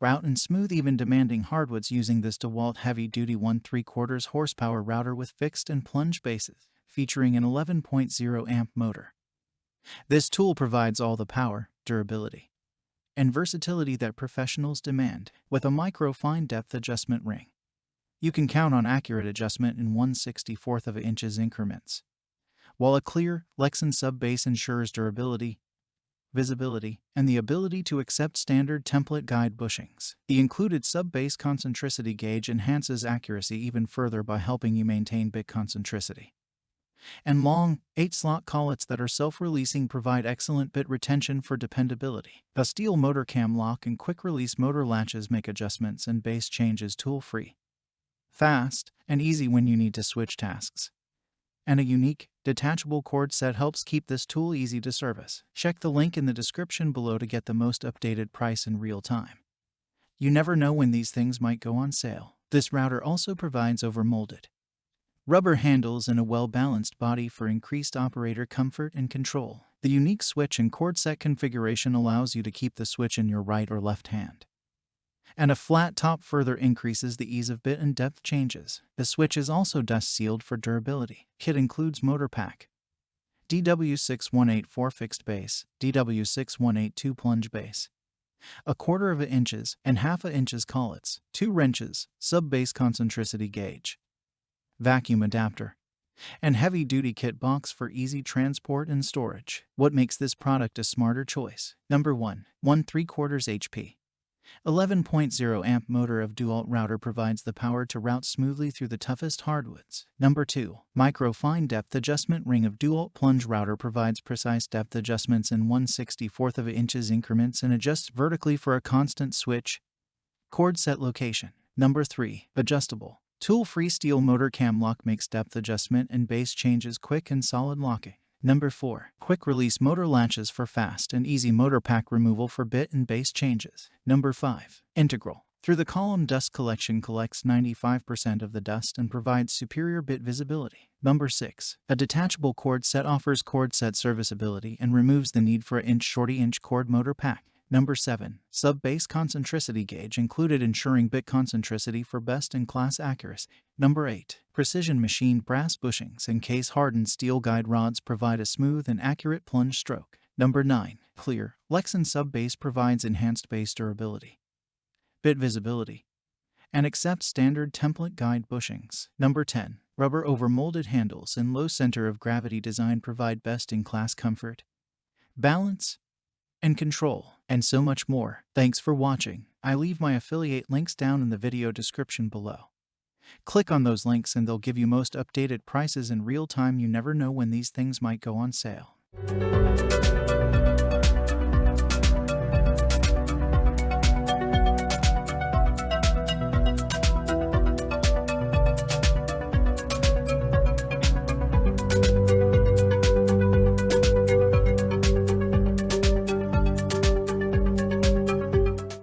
Route and smooth even demanding hardwoods using this DeWalt heavy-duty 1/3 horsepower router with fixed and plunge bases, featuring an 11.0 amp motor. This tool provides all the power, durability, and versatility that professionals demand, with a micro-fine depth adjustment ring. You can count on accurate adjustment in 1/64 of an inches increments, while a clear, Lexan sub-base ensures durability, visibility, and the ability to accept standard template guide bushings. The included sub-base concentricity gauge enhances accuracy even further by helping you maintain bit concentricity. And long, 8-slot collets that are self-releasing provide excellent bit retention for dependability. The steel motor cam lock and quick-release motor latches make adjustments and base changes tool-free, fast, and easy when you need to switch tasks. And a unique, detachable cord set helps keep this tool easy to service. Check the link in the description below to get the most updated price in real time. You never know when these things might go on sale. This router also provides overmolded rubber handles and a well-balanced body for increased operator comfort and control. The unique switch and cord set configuration allows you to keep the switch in your right or left hand. And a flat top further increases the ease of bit and depth changes. The switch is also dust sealed for durability. Kit includes motor pack, DW6184 fixed base, DW6182 plunge base, 1/4 inches and 1/2 inches collets, 2 wrenches, sub-base concentricity gauge, vacuum adapter, and heavy-duty kit box for easy transport and storage. What makes this product a smarter choice? Number 1. 1/3 HP. 11.0 amp motor of DeWalt router provides the power to route smoothly through the toughest hardwoods. Number 2. Micro-fine depth adjustment ring of DeWalt plunge router provides precise depth adjustments in 1/64 of an inches increments and adjusts vertically for a constant switch. Cord set location. Number 3. Adjustable. Tool-free steel motor cam lock makes depth adjustment and base changes quick and solid locking. Number 4. Quick-release motor latches for fast and easy motor pack removal for bit and base changes. Number 5. Integral. Through the column dust collection collects 95% of the dust and provides superior bit visibility. Number 6. A detachable cord set offers cord set serviceability and removes the need for an shorty-inch cord motor pack. Number 7. Sub-base concentricity gauge included ensuring bit concentricity for best-in-class accuracy. Number 8. Precision machined brass bushings and case-hardened steel guide rods provide a smooth and accurate plunge stroke. Number 9. Clear. Lexan sub-base provides enhanced base durability, bit visibility, and accepts standard template guide bushings. Number 10. Rubber overmolded handles and low center of gravity design provide best-in-class comfort, balance, and control, and so much more. Thanks for watching. I leave my affiliate links down in the video description below. Click on those links and they'll give you most updated prices in real time. You never know when these things might go on sale.